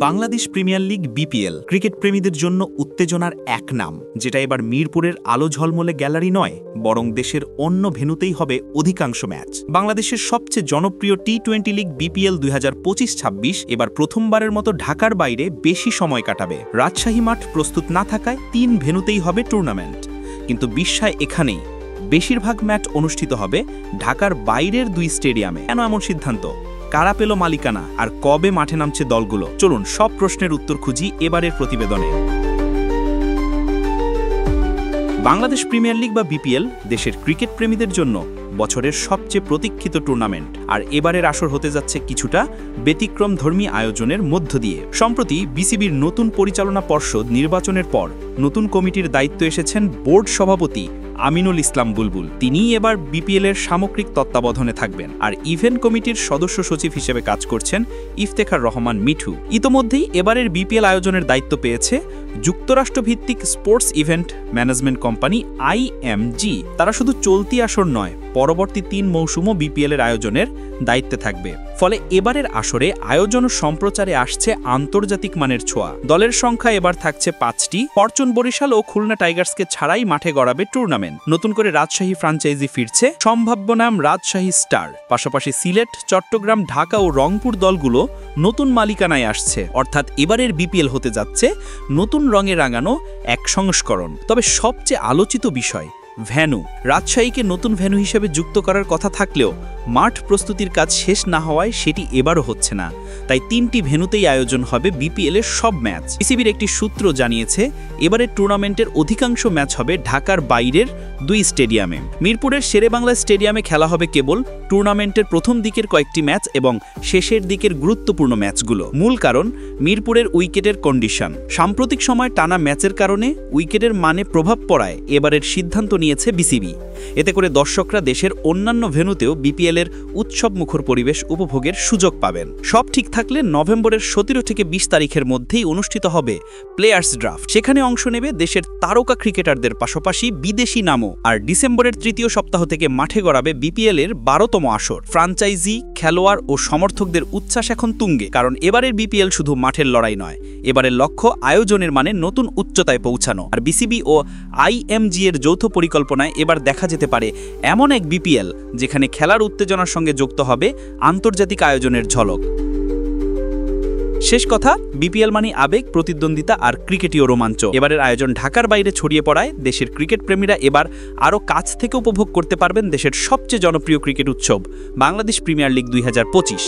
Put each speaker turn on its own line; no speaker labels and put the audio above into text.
Bangladesh premier league BPL cricket প্রেমীদের জন্য উত্তেজনার এক নাম, যেটা এবার মিরপুরের আলো ঝলমলে গ্যালারি নয়, বরং দেশের অন্য ভেন্যুতেই হবে অধিকাংশ ম্যাচ। বাংলাদেশের সবচেয়ে জনপ্রিয় টি-20 লিগ বিপিএল 2025-26 এবার প্রথমবারের মতো ঢাকার বাইরে বেশি সময় কাটাবে। রাজশাহী মাঠ প্রস্তুত না থাকায় 3 ভেন্যুতেই হবে টুর্নামেন্ট, কিন্তু বিস্ময় এখানেই, বেশিরভাগ ম্যাচ অনুষ্ঠিত হবে ঢাকার বাইরের 2 স্টেডিয়ামে। কেন এমন সিদ্ধান্ত? কারা পেল মালিকানা? আর কবে মাঠে নামছে দলগুলো? চলুন সব প্রশ্নের উত্তর খুঁজি এবারের প্রতিবেদনে। বাংলাদেশ প্রিমিয়ার লিগ বা বিপিএল দেশের ক্রিকেট প্রেমীদের জন্য বছরের সবচেয়ে প্রতীক্ষিত টুর্নামেন্ট, আর এবারের আসর হতে যাচ্ছে কিছুটা ব্যতিক্রমধর্মী আয়োজনের মধ্য দিয়ে। সম্প্রতি বিসিবির নতুন পরিচালনা পর্ষদ নির্বাচনের পর নতুন কমিটির দায়িত্ব এসেছেন বোর্ড সভাপতি আমিনুল ইসলাম বুলবুল। তিনিই এবার বিপিএলের সামগ্রিক তত্ত্বাবধানে থাকবেন, আর ইভেন্ট কমিটির সদস্য সচিব হিসেবে কাজ করছেন ইফতেখার রহমান মিঠু। ইতোমধ্যেই এবারের বিপিএল আয়োজনের দায়িত্ব পেয়েছে যুক্তরাষ্ট্রভিত্তিক sports event management company IMG। তারা শুধু চলতি আসর নয়, পরবর্তী 3 মৌসুমও বিপিএলের আয়োজনের দায়িত্বে থাকবে। ফলে এবারের আসরে আয়োজন ও সম্প্রচারে আসছে আন্তর্জাতিক মানের ছোঁয়া। দলের সংখ্যা এবার থাকছে 5টি। ফরচুন বরিশাল ও খুলনা টাইগার্সকে ছাড়াই মাঠে গড়াবে টুর্নামেন্ট। নতুন করে রাজশাহী ফ্র্যাঞ্চাইজি ফিরছে, সম্ভাব্য নাম রাজশাহী স্টার। পাশাপাশি সিলেট, চট্টগ্রাম, ঢাকা ও রংপুর দলগুলো নতুন মালিকানায় আসছে। অর্থাৎ এবারের বিপিএল হতে যাচ্ছে নতুন রঙে রাঙানো এক সংস্করণ। তবে সবচেয়ে আলোচিত বিষয় ভেন্যু। রাজশাহীকে নতুন ভেন্যু হিসেবে যুক্ত করার কথা থাকলেও মাঠ প্রস্তুতির কাজ শেষ না হওয়ায় সেটি এবারও হচ্ছে না। তাই 3টি ভেন্যুতেই আয়োজন হবে বিপিএলের সব ম্যাচ। বিসিবির একটি সূত্র জানিয়েছে, এবারের টুর্নামেন্টের অধিকাংশ ম্যাচ হবে ঢাকার বাইরের 2 স্টেডিয়ামে। মিরপুরের শেরেবাংলা স্টেডিয়ামে খেলা হবে কেবল টুর্নামেন্টের প্রথম দিকের কয়েকটি ম্যাচ এবং শেষের দিকের গুরুত্বপূর্ণ ম্যাচগুলো। মূল কারণ মিরপুরের উইকেটের কন্ডিশন। সাম্প্রতিক সময় টানা ম্যাচের কারণে উইকেটের মানে প্রভাব পড়ায় এবারের সিদ্ধান্ত নিয়েছে বিসিবি। এতে করে দর্শকরা দেশের অন্যান্য ভেন্যুতেও বিপিএলের উৎসবমুখর পরিবেশ উপভোগের সুযোগ পাবেন। সব ঠিক থাকলে নভেম্বরের 17 থেকে 20 তারিখের মধ্যেই অনুষ্ঠিত হবে প্লেয়ার্স ড্রাফট। সেখানে অংশ নেবে দেশের তারকা ক্রিকেটারদের পাশাপাশি বিদেশি নামও। আর ডিসেম্বরের 3য় সপ্তাহ থেকে মাঠে গড়াবে বিপিএলের 12তম আসর। ফ্র্যাঞ্চাইজি, খেলোয়াড় ও সমর্থকদের উচ্ছ্বাস এখন তুঙ্গে, কারণ এবারের বিপিএল শুধু মাঠের লড়াই নয়, এবারের লক্ষ্য আয়োজনের মানে নতুন উচ্চতায় পৌঁছানো। আর বিসিবি ও IMG এর যৌথ পরিকল্পনায় এবার দেখা যেতে পারে এমন এক বিপিএল যেখানে খেলার উত্তেজনার সঙ্গে যুক্ত হবে আন্তর্জাতিক আয়োজনের ঝলক। শেষ কথা, বিপিএল মানে আবেগ, প্রতিদ্বন্দ্বিতা আর ক্রিকেটীয় রোমাঞ্চ। এবারের আয়োজন ঢাকার বাইরে ছড়িয়ে পড়ায় দেশের ক্রিকেট প্রেমীরা এবার আরও কাছ থেকে উপভোগ করতে পারবেন দেশের সবচেয়ে জনপ্রিয় ক্রিকেট উৎসব বাংলাদেশ প্রিমিয়ার লিগ 2025।